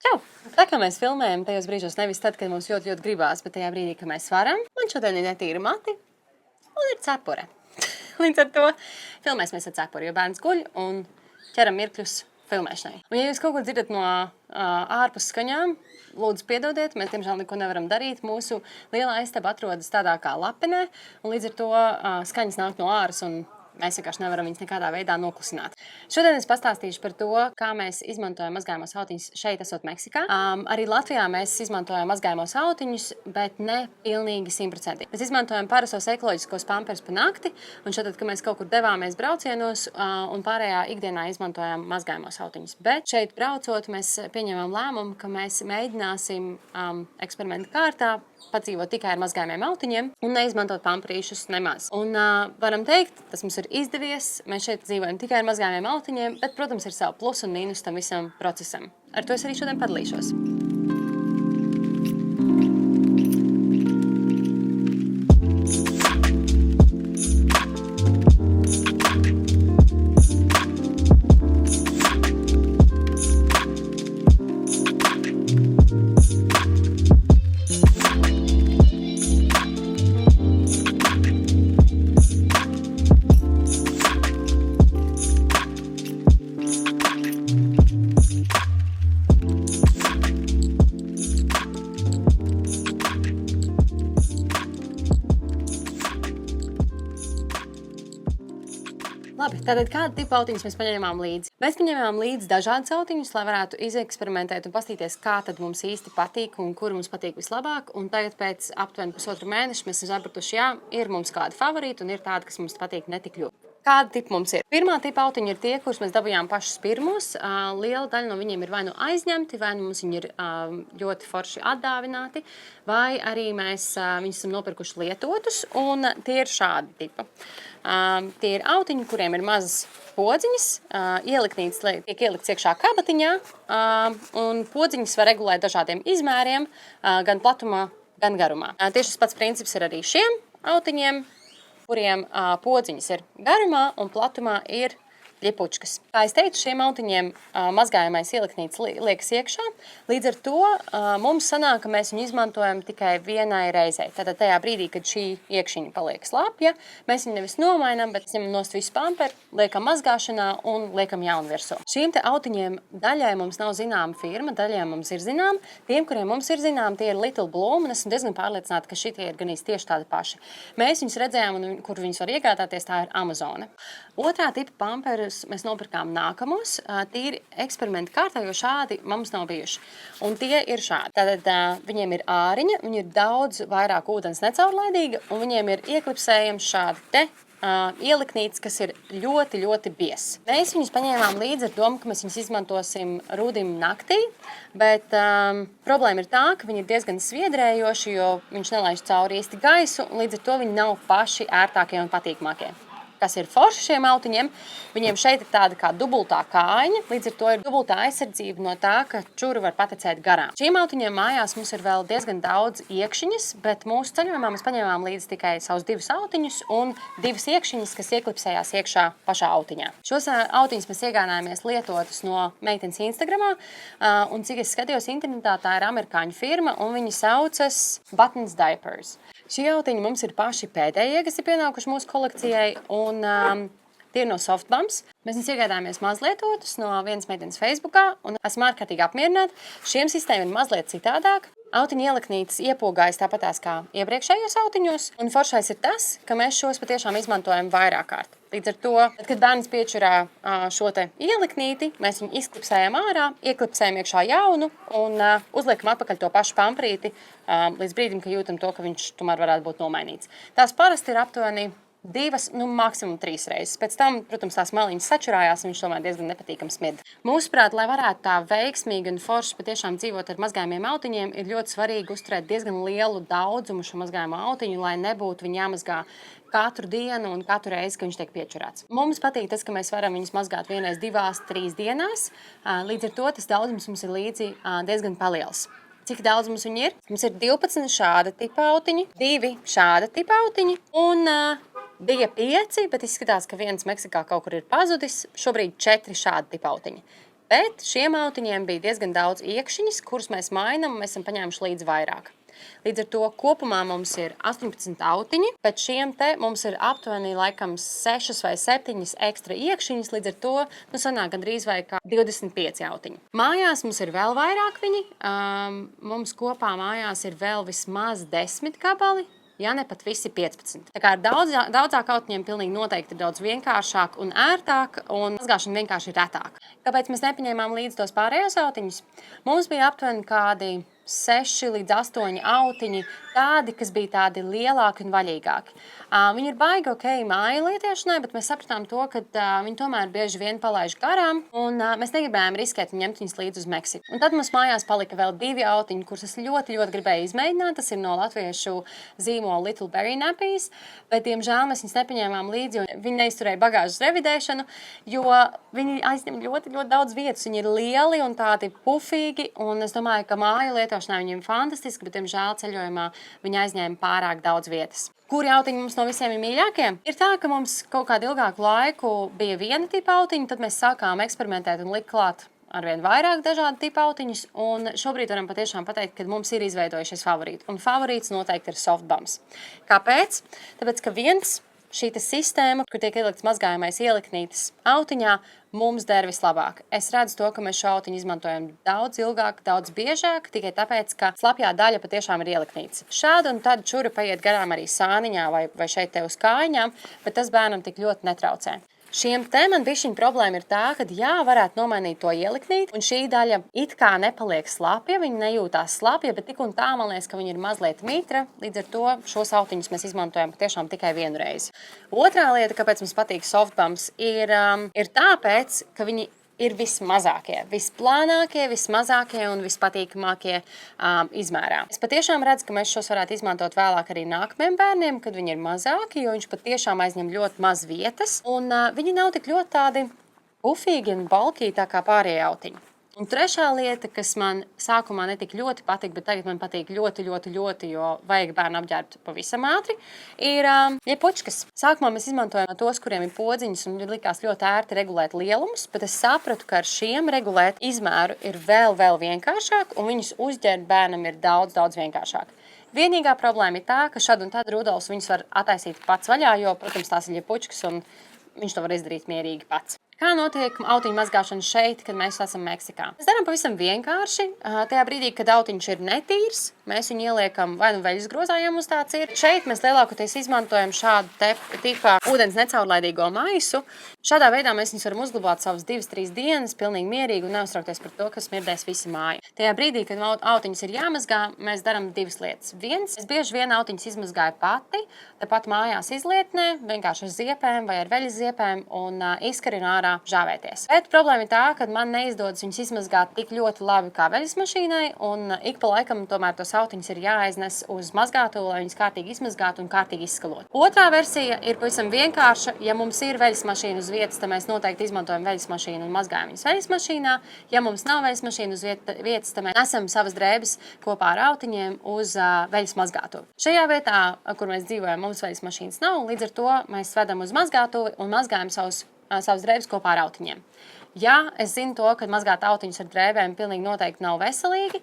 Čau! Tā kā mēs filmējam tajos brīžos nevis tad, kad mums ļoti gribās, bet tajā brīdī, kad mēs varam, man šodien ir netīra mati un ir cepure. Līdz ar to filmēsimies ar cepuri, jo bērns guļ un ķeram mirkļus filmēšanai. Un ja jūs kaut ko dzirdat no ārpus skaņām, lūdzu piedodiet, mēs tiemžēl neko nevaram darīt. Mūsu lielā istaba atrodas tādā kā lapenē, un līdz ar to skaņas nāk no āras un mēs vienkārši nevaram viņus nekādā veidā noklusināt. Šodien es pastāstīšu par to, kā mēs izmantojam mazgājamos autiņus šeit, esot Meksikā. Arī Latvijā mēs izmantojam mazgājamos autiņus, bet ne pilnīgi 100%. Mēs izmantojam parastos ekoloģiskos pampers pa nakti, un šeit, kad mēs kaut kur devāmies braucienos, un pārējā ikdienā izmantojam mazgājamos autiņus. Bet šeit braucot, mēs pieņemam lēmumu, ka mēs mēģināsim eksperimentu kārtā padzīvot tikai ar mazgājumiem autiņiem un neizmantot pamperīšus nemaz. Un varam teikt, tas mums ir izdevies. Mēs šeit dzīvojam tikai ar mazgājumiem autiņiem, bet, protams, ir savu plus un mīnus tam visam procesam. Ar to es arī šodien padalīšos. Labi, tātad kādu tipu autiņus mēs paņēmām līdzi? Mēs paņēmām līdzi dažādus autiņus, lai varētu izeksperimentēt un paskatīties, kā tad mums īsti patīk un kuri mums patīk vislabāk. Un tagad pēc aptuveni pusotru mēnešu mēs esam sapratuši, jā, ir mums kādi favorīti un ir tādi, kas mums patīk netik ļoti. Kāda tipa mums ir? Pirmā tipa autiņi ir tie, kurus mēs dabūjām pašus pirmos. Liela daļa no viņiem ir vai nu aizņemti, vai nu mums viņi ir ļoti forši atdāvināti, vai arī mēs viņus esam nopirkuši lietotus, un tie ir šādi tipa. Tie ir autiņi, kuriem ir mazas podziņas, tiek ielikts iekšā kabatiņā, un podziņas var regulēt dažādiem izmēriem, gan platumā, gan garumā. Tieši tas pats princips ir arī šiem autiņiem, kuriem podziņas ir garumā un platumā ir ļepučkas. Kā es teicu, šiem autiņiem mazgājamais ieliknīts liekas iekšā. Līdz ar to mums sanāk, ka mēs viņu izmantojam tikai vienai reizei. Tātad tajā brīdī, kad šī iekšiņa paliek slapja, mēs viņu nevis nomainām, bet ņemam nost visu pamperi, liekam mazgāšanā un liekam jaunu virsū. Šīm te autiņiem daļai mums nav zināma firma, daļai mums ir zinām. Tiem, kuriem mums ir zinām, tie ir Little Bloom, un esmu diezgan pārliecināta, ka šitie ir ganīs tieši tādi paši. Mēs viņus redzējām, un kur viņus var iegādāties, tā ir Amazone. Otrā tipa pamperus mēs nopirkām nākamos, tīri eksperimentu kārtā, jo šādi mums nav bijuši. Un tie ir šādi. Tātad viņiem ir āriņa, viņi ir daudz vairāk ūdens necaurlaidīga, un viņiem ir ieklipsējams šādi te ieliknīts, kas ir ļoti biezs. Mēs viņus paņēmām līdzi ar domu, ka mēs viņus izmantosim rudim naktī, bet problēma ir tā, ka viņi ir diezgan sviedrējoši, jo viņš nelaiž cauri īsti gaisu, un līdz ar to viņi nav paši ērtākie un patīkamākie. Kas ir forši šiem autiņiem, viņiem šeit ir tāda kā dubultā kājiņa, līdz ar to ir dubultā aizsardzība no tā, ka čuru var patecēt garām. Šiem autiņiem mājās mums ir vēl diezgan daudz iekšiņas, bet mūsu ceļojumā mēs paņēmām līdzi tikai savus 2 autiņus un 2 iekšiņas, kas ieklipsējās iekšā pašā autiņā. Šos autiņus mēs iegādājāmies lietotus no meitenes Instagramā, un cik es skatījos internetā, tā ir amerikāņu firma, un viņi saucas Buttons Diapers. Šie autiņi mums ir paši pēdējie, kas ir pienākuši mūsu kolekcijai, un tie ir no Softbums. Mēs viņus iegādājāmies mazlietotus no vienas meitenes Facebookā, un esmu ārkārtīgi apmierināta. Šiem sistēma ir mazliet citādāk. Autiņu ieliknītes iepogājas tāpatās kā iepriekšējos autiņos, un foršais ir tas, ka mēs šos patiešām izmantojam vairāk kārt. Līdz ar to, kad bērns piečurā šo te ieliknīti, mēs viņu izklipsējam ārā, ieklipsējam iekšā jaunu un uzliekam atpakaļ to pašu pamprīti līdz brīdim, ka jūtam to, ka viņš tomēr varētu būt nomainīts. Tās parasti ir aptuveni 2, maksimum 3 reizes. Pēc tam, protams, tās maliņas sačurājās, un viņš tomēr diezgan nepatīkams smird. Mūsuprāt, lai varētu tā veiksmīgi un forši patiešām dzīvot ar mazgājumiem autiņiem, ir ļoti svarīgi uzturēt diezgan lielu daudzumu šo mazgājumu autiņu, lai nebūtu viņi jāmazgā katru dienu un katru reizi, kad viņš tiek piečurāts. Mums patīk tas, ka mēs varam viņus mazgāt vienreiz 2, 3 dienās. Līdz ar to tas daudzums mums ir līdzi diezgan paliels. Cik daudz mums viņi ir? Mums ir 12 šāda tipa autiņi, 2 šāda tipa autiņi un bija 5, bet izskatās, ka viens Meksikā kaut kur ir pazudis. Šobrīd 4 šādi tipa autiņi. Bet šiem autiņiem bija diezgan daudz iekšķiņas, kuras mēs mainām, mēs esam paņēmuši līdz vairāk. Līdz ar to kopumā mums ir 18 autiņi, bet šiem te mums ir aptuveni laikam 6 vai 7 ekstra iekšķiņas, līdz ar to sanāk gandrīz vai kā 25 autiņi. Mājās mums ir vēl vairāk viņi, mums kopā mājās ir vēl vismaz 10 gabali. Ja ne pat visi 15. Tā kā ar daudzāk autiņiem pilnīgi noteikti ir daudz vienkāršāk un ērtāk, un mazgāšana vienkārši ir retāk. Kāpēc mēs nepaņēmām līdz tos pārējos autiņus? Mums bija aptuveni kādi 6 līdz 8 autiņi, tādi, kas bija tādi lielāki un vaļīgāki. Viņi ir baigi ok māju lietiešanai, bet mēs sapratām to, ka viņi tomēr bieži vien palaiž garām, un mēs negribējām riskēt un ņemt viņus līdz uz Meksiku. Un tad mums mājās palika vēl 2 autiņi, kurus es ļoti gribēju izmēģināt. Tas ir no latviešu zīmola Little Berry Nappies, bet, diemžēl, mēs viņus nepaņēmām līdzi, jo viņi neizturēja bagāžas revidēšanu, jo viņi aizņem ļoti daudz vietas. Viņi ir lieli un tādi pufīgi, un es domāju, ka māju lietošanā viņiem fantastiski, bet, diemžēl, ceļojumā viņi aizņēma pārāk daudz vietas. Kuri autiņi mums no visiem ir mīļākie? Ir tā, ka mums kaut kādu ilgāku laiku bija viena tipa autiņa, tad mēs sākām eksperimentēt un likt klāt arvien vairāk dažādu tipu autiņus, un šobrīd varam patiešām pateikt, ka mums ir izveidojušies favorīti, un favorīts noteikti ir softbums. Kāpēc? Tāpēc, ka šī sistēma, kur tiek ielikts mazgājamais ieliknītis autiņā, mums der vislabāk. Es redzu to, ka mēs šo autiņu izmantojam daudz ilgāk, daudz biežāk, tikai tāpēc, ka slapjā daļa patiešām ir ieliknīts. Šādi un tad čuri paiet garām arī sāniņā vai šeit te uz kājiņām, bet tas bērnam tik ļoti netraucē. Šiem te man bišķiņ problēma ir tā, ka varētu nomainīt to ieliknīt, un šī daļa it kā nepaliek slapja, viņa nejūtās slapja, bet tik un tā man liekas, ka viņa ir mazliet mitra, līdz ar to šos autiņus mēs izmantojam tiešām tikai vienu reizi. Otrā lieta, kāpēc mums patīk softbums, ir tāpēc, ka viņi ir vismazākie, visplānākie, vismazākie un vispatīkamākie izmērā. Es patiešām redzu, ka mēs šos varētu izmantot vēlāk arī nākamajiem bērniem, kad viņi ir mazāki, jo viņš patiešām aizņem ļoti maz vietas, un viņi nav tik ļoti tādi pufīgi un balkī tā kā pārējie autiņi. Un trešā lieta, kas man sākumā netik ļoti patīk, bet tagad man patīk ļoti, jo vajag bērnu apģērbt pavisam ātri, ir ļepočkas. Sākumā mēs izmantojam tos, kuriem ir podziņas, un likās ļoti ērti regulēt lielumus, bet es sapratu, ka ar šiem regulēt izmēru ir vēl vienkāršāk, un viņus uzģērbt bērnam ir daudz vienkāršāk. Vienīgā problēma ir tā, ka šad un tad Rudolfs viņus var attaisīt pats vaļā, jo, protams, tās ir ļepočkas, un viņš to var izdarīt mierīgi pats. Kā notiek autiņu mazgāšana šeit, kad mēs esam Meksikā? Mēs darām pavisam vienkārši. Tajā brīdī, kad autiņš ir netīrs, mēs viņu ieliekam vai nu veļas grozā, ja mums tāds ir. Šeit mēs lielākoties izmantojam šādu tipa ūdens necaurlaidīgo maisu. Šādā veidā mēs viņus varam uzglabāt savas 2-3 dienas, pilnīgi mierīgi un neuztraukties par to, ka smirdēs visi māja. Tajā brīdī, kad autiņus ir jāmazgā, mēs darām 2 lietas. Es bieži vien autiņus izmazgāju pati, tepat mājās izlietnē, vienkārši ar ziepēm vai ar veļas ziepēm un izkarinu ārā žāvēties. Bet problēma ir tā, ka man neizdodas viņus izmazgāt tik ļoti labi kā veļas mašīnai, un ik pa laikam tomēr tos autiņus ir jāaiznes uz mazgātuvu, lai viņus kārtīgi izmazgātu un kārtīgi izskalot. Otrā versija ir pavisam vienkārša. Ja mums ir veļas mašīna uz vietas, tad mēs noteikti izmantojam veļas mašīnu un mazgājam viņus veļas mašīnā. Ja mums nav veļas mašīna uz vietas, tad mēs nesam savas drēbes kopā ar autiņiem uz veļas mazgātuvi. Šajā vietā, kur mēs dzīvojam, mums veļas mašīnas nav, līdz ar to mēs vedam uz mazgātuvi un mazgājam savas drēbes kopā ar autiņiem. Jā, es zinu to, ka mazgāt autiņus ar drēbēm pilnīgi noteikti nav veselīgi,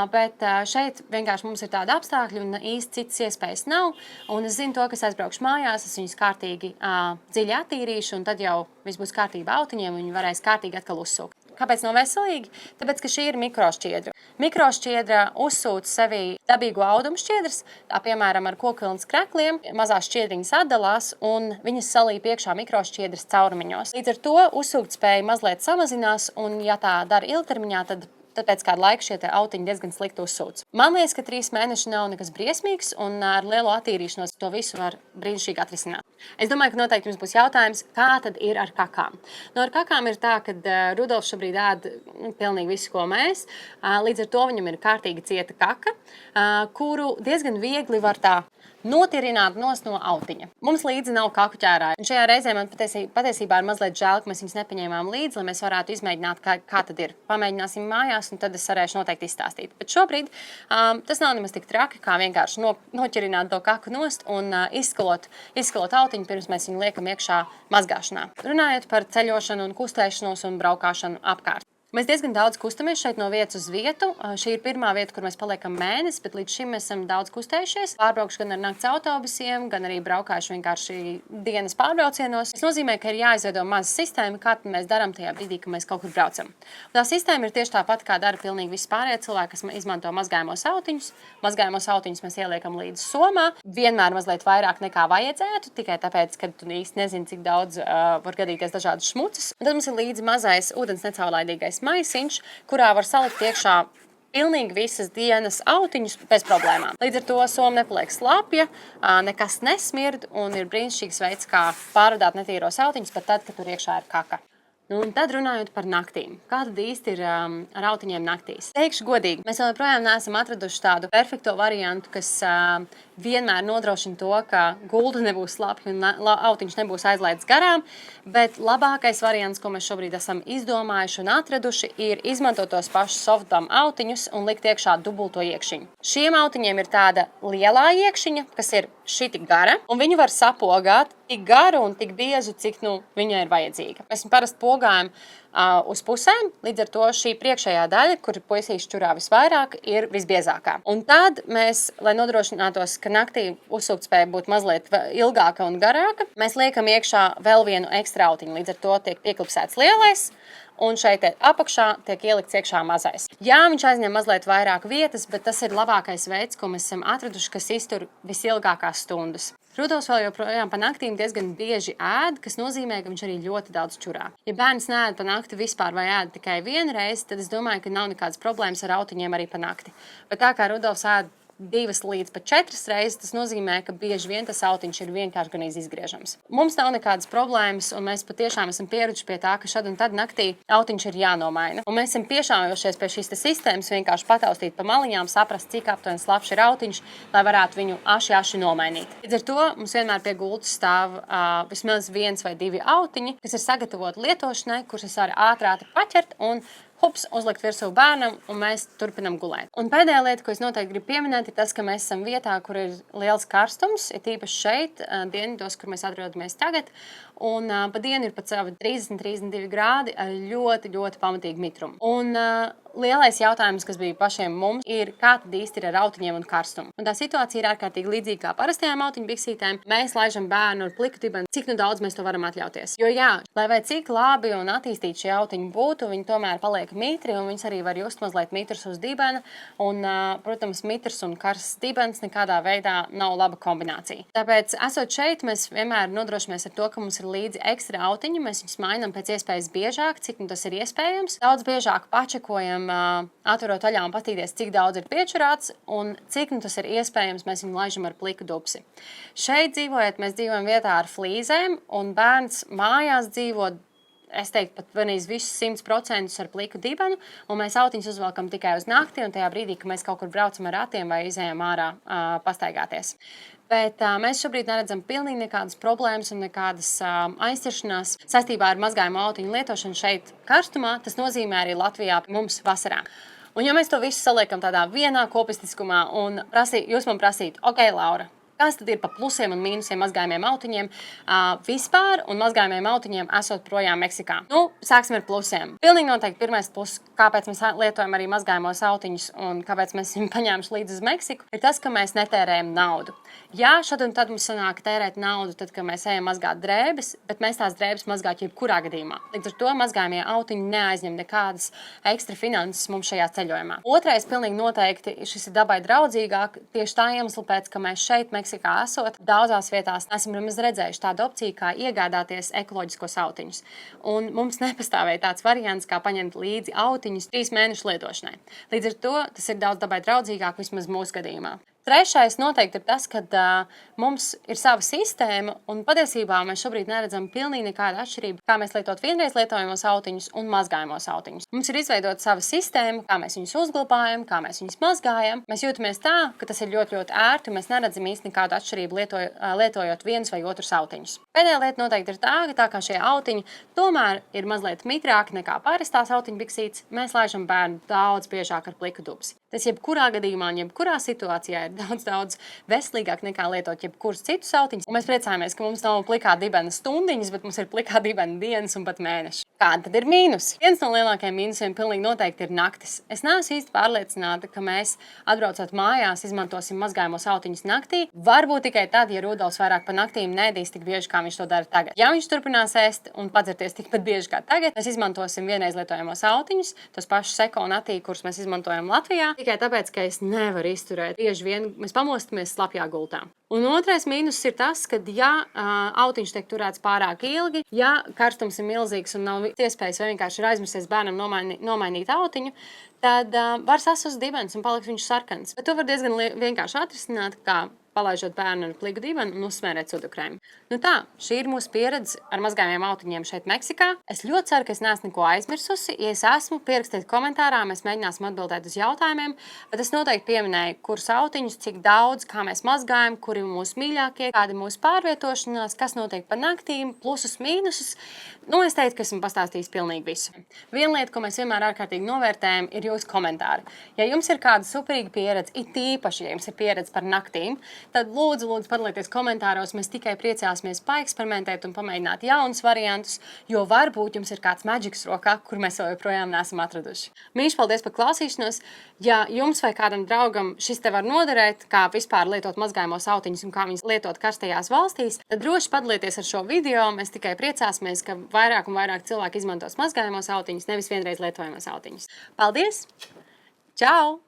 bet šeit vienkārši mums ir tādi apstākļi un īsti citas iespējas nav. Un es zinu to, ka es aizbraukšu mājās, es viņus kārtīgi dziļi attīrīšu, un tad jau viss būs kārtībā autiņiem, un viņi varēs kārtīgi atkal uzsūkt. Kāpēc nav veselīgi? Tāpēc, ka šī ir mikrošķiedra. Mikrošķiedra uzsūta sevī dabīgo audumu šķiedras, tā piemēram ar kokvilnas krekliem, mazās šķiedriņas atdalās un viņas salīja iekšā mikrošķiedras caurumiņos. Līdz ar to uzsūktspēja mazliet samazinās, un ja tā dara ilgtermiņā, tad pēc kāda laika šie autiņi diezgan slikti uzsūc. Man liekas, ka 3 mēneši nav nekas briesmīgs, un ar lielo attīrīšanos to visu var brīnišķīgi atrisināt. Es domāju, ka noteikti jums būs jautājums, kā tad ir ar kakām. Ar kakām ir tā, ka Rudolfs šobrīd ēd pilnīgi visu, ko mēs. Līdz ar to viņam ir kārtīgi cieta kaka, kuru diezgan viegli var tā notirināt nost no autiņa. Mums līdzi nav kaku ķērāja. Un šajā reizē man patiesībā ir mazliet žēl, ka mēs viņus nepaņēmām līdzi, lai mēs varētu izmēģināt, kā tad ir. Pamēģināsim mājās, un tad es varēšu noteikti izstāstīt. Bet šobrīd tas nav nemaz tik traki, kā vienkārši noķerināt to kaku nost un izskalot autiņu, pirms mēs viņu liekam iekšā mazgāšanā. Runājot par ceļošanu un kustēšanos un braukāšanu apkārt. Mēs diezgan daudz kustamies šeit no vietas uz vietu. Šī ir pirmā vieta, kur mēs paliekam mēnesi, bet līdz šim mēs esam daudz kustējušies. Pārbraukšu gan ar nakts autobusiem, gan arī braukājuši vienkārši dienas pārbraucienos. Tas nozīmē, ka ir jāizveido maza sistēma, kā mēs darām tajā brīdī, kad mēs kaut kur braucam. Un tā sistēma ir tieši tāpat, kā dara pilnīgi visi pārējie cilvēki, kas izmanto mazgājumos autiņus. Mazgājumos autiņus mēs ieliekam līdz somā. Vienmēr mazliet vairāk nekā vajadzētu, tikai tāpēc, ka tu īsti nezini, cik daudz var gadīties dažādas šmucas. Un tad mums ir līdzi mazais ūdens necaurlaidīgais maisiņš, kurā var salikt iekšā pilnīgi visas dienas autiņus bez problēmām. Līdz ar to soma nepaliek slapja, nekas nesmird un ir brīnišķīgs veids, kā pārvadāt netīros autiņus pat tad, kad tur iekšā ir kaka. Un tad runājot par naktīm. Kā tad īsti ir ar autiņiem naktīs? Teikšu godīgi, mēs vēl joprojām neesam atraduši tādu perfekto variantu, kas vienmēr nodrošina to, ka gulta nebūs slapja un autiņš nebūs aizlaists garām, bet labākais variants, ko mēs šobrīd esam izdomājuši un atraduši, ir izmantot tos pašus softbam autiņus un likt iekšā dubulto iekšiņu. Šiem autiņiem ir tāda lielā iekšiņa, kas ir šitik gara, un viņu var sapogāt tik garu un tik biezu, cik viņai ir vajadzīga. Mēs parasti pogājam uz pusēm, līdz ar to šī priekšējā daļa, kur puisīši čurā visvairāk, ir visbiezākā. Un tad mēs, lai nodrošinātos, ka naktī uzsūktspēja būtu mazliet ilgāka un garāka, mēs liekam iekšā vēl vienu ekstra autiņu, līdz ar to tiek pieklipsēts lielais, un šeit apakšā tiek ielikts iekšā mazais. Jā, viņš aizņem mazliet vairāk vietas, bet tas ir labākais veids, ko mēs esam atraduši, kas iztur visilgākās stundas. Rudolfs vēl joprojām pa naktīm diezgan bieži ēd, kas nozīmē, ka viņš arī ļoti daudz čurā. Ja bērns neēd pa nakti vispār vai ēd tikai vienu reizi, tad es domāju, ka nav nekādas problēmas ar autiņiem arī pa nakti. Bet tā kā Rudolfs ēd 2 līdz pat 4 reizes, tas nozīmē, ka bieži vien tas autiņš ir vienkārši gan izgriežams. Mums nav nekādas problēmas, un mēs patiešām esam pieraduši pie tā, ka šad un tad naktī autiņš ir jānomaina. Un mēs esam piešāvojušies pie šīs sistēmas, vienkārši pataustīt pa maliņām, saprast, cik aptuveni slapjš ir autiņš, lai varētu viņu aši nomainīt. Līdz ar to mums vienmēr pie gultas stāv vismaz 1 vai 2 autiņi, kas ir sagatavoti lietošanai, kurus es varu ātri paķert un uzlikt virsū bērnam, un mēs turpinam gulēt. Un pēdējā lieta, ko es noteikti gribu pieminēt, ir tas, ka mēs esam vietā, kur ir liels karstums, ir tīpaši šeit, dienvidos, kur mēs atrodamies tagad, un pa dienu ir pat savi 30-32 grādi ar ļoti, ļoti pamatīgu mitrumu. Un lielais jautājums, kas bija pašiem mums, ir, kā tad īsti ir ar autiņiem un karstumu. Un tā situācija ir ārkārtīgi līdzīga kā parastajām autiņu biksītēm. Mēs laižam bērnu ar pliku dibenu, cik daudz mēs to varam atļauties. Jo jā, lai vai cik labi un attīstīti šie autiņi būtu, viņi tomēr paliek mitri, un viņas arī var just mazliet mitrs uz dibena. Un, protams, mitrs un karsts dibens nekādā veidā nav laba kombinācija. Tāpēc, esot šeit, mēs vienmēr nodrošinamies ar to, ka mums ir līdzi ekstra autiņi. Mēs viņus mainām pēc iespējas biežāk, cik tas ir iespējams. Daudz biežāk pačekojam, atverot vaļā un paskatīties, cik daudz ir piečurāts un cik tas ir iespējams, mēs viņu laižam ar pliku dubsi. Šeit dzīvojot, mēs dzīvojam vietā ar flīzēm, un bērns mājās dzīvo, es teiktu, pat vienīs visus 100% ar pliku dibenu, un mēs autiņus uzvelkam tikai uz nakti, un tajā brīdī, kad mēs kaut kur braucam ar ratiem vai izējam ārā pastaigāties. Bet mēs šobrīd neredzam pilnīgi nekādas problēmas un nekādas aizķeršanās saistībā ar mazgājumu autiņu lietošanu šeit karstumā. Tas nozīmē arī Latvijā mums vasarā. Un ja mēs to visu saliekam tādā vienā kopistiskumā un jūs man prasītu, ok, Laura, kas tad ir pa plusiem un mīnusiem mazgājumiem autiņiem vispār un mazgājumiem autiņiem esot projām Meksikā? Sāksim ar plusiem. Pilnīgi noteikti pirmais plus, kāpēc mēs lietojam arī mazgājumos autiņus un kāpēc mēs viņu paņēmuši līdzi uz Meksiku, ir tas, ka mēs netērējam naudu. Jā, šad un tad mums sanāk tērēt naudu, tad, kad mēs ejam mazgāt drēbes, bet mēs tās drēbes mazgāt jebkurā gadījumā. Līdz ar to mazgājumie autiņi neaizņem nekādas ekstra finanses mums šajā ceļojumā. Otrais, pilnīgi noteikti, šis ir dabai draudzīgāk tieši tā iemesla pēc, ka mēs šeit Meksikā esot, daudzās vietās esam nemaz redzējuši tādu opciju, kā iegādāties ekoloģiskos autiņus. Un mums nepastāvēja tāds variants, kā paņemt līdzi autiņus 3 mēnešu lietošanai. Līdz ar to tas ir daudz dabai draudzīgāk vismaz mūsu gadījumā. Trešais noteikti ir tas, ka mums ir sava sistēma, un patiesībā mēs šobrīd neredzam pilnīgi nekādu atšķirību, kā mēs lietot vienreiz lietojamos autiņus un mazgājamos autiņus. Mums ir izveidota sava sistēma, kā mēs viņus uzglabājam, kā mēs viņus mazgājam. Mēs jūtamies tā, ka tas ir ļoti, ļoti ērti, un mēs neredzam īsti nekādu atšķirību lietojot vienus vai otrus autiņus. Pēdējā lieta noteikti ir tā, ka tā kā šie autiņi tomēr ir mazliet mitrāki nekā parastās autiņbiksītes, mēs laižam bērnu daudz biežāk ar pliku dubsi. Tas jebkurā gadījumā un jebkurā situācijā ir daudz veselīgāk nekā lietot jebkurus citus autiņus. Un mēs priecājamies, ka mums nav plikā dibena stundiņas, bet mums ir plikā dibena dienas un pat mēneši. Kādi tad ir mīnusi? Viens no lielākajiem mīnusiem pilnīgi noteikti ir naktis. Es neesmu īsti pārliecināta, ka mēs, atbraucot mājās, izmantosim mazgājamos autiņus naktī. Varbūt tikai tad, ja Rudolfs vairāk pa naktīm neēdīs tik bieži, kā viņš to dara tagad. Ja viņš turpinās ēst un padzerties tikpat bieži kā tagad, mēs izmantosim vienreiz lietojamos autiņus, tos pašus Seko un Atī, kurus mēs izmantojam Latvijā, tikai tāpēc, ka es nevaru izturēt. Bieži vien mēs pamostamies slapjā gultā. Un otrais mīnus ir tas, ka, ja autiņš tiek turēts pārāk ilgi, ja karstums ir milzīgs un nav iespējas vai vienkārši ir aizmirsies bērnam nomainīt autiņu, tad var sasust dibens un paliks viņš sarkans. Bet to var diezgan vienkārši atrisināt, kā palaižot bērnu ar pliku dibenu un uzsmērēt sudukrēmu. Nu tā, šī ir mūsu pieredze ar mazgājumiem autiņiem šeit Meksikā. Es ļoti ceru, ka es neesmu neko aizmirsusi. Ja es esmu, pierakstiet komentārā, mēs mēģināsim atbildēt uz jautājumiem, bet es noteikti pieminēju, kurus autiņus, cik daudz, kā mēs mazgājam, kuri ir mūsu mīļākie, kādi ir mūsu pārvietošanās, kas notiek pa naktīm, plusus, mīnusus. Nu, es teiktu, ka esmu pastāstījis pilnīgi visu. Viena lieta, ko mēs vienmēr ārkārtīgi novērtējam, ir jūsu komentāri. Ja jums ir kāda superīga pieredze, it īpaši, ja jums ir pieredze par naktīm, tad lūdzu padalieties komentāros. Mēs tikai priecāsimies paeksperimentēt un pamēģināt jaunus variantus, jo varbūt jums ir kāds maģiks rokā, kur mēs vēl joprojām neesam atraduši. Mīļš, paldies par klausīšanos. Ja jums vai kādam draugam šis te var noderēt, kā vispār lietot mazgājamos autiņus un kā viņus lietot karstajās valstīs, tad droši padalieties ar šo video. Mēs tikai priecāsimies, ka vairāk un vairāk cilvēki izmantos mazgājamos autiņus, nevis vienreiz lietojamos autiņus. Paldies! Čau!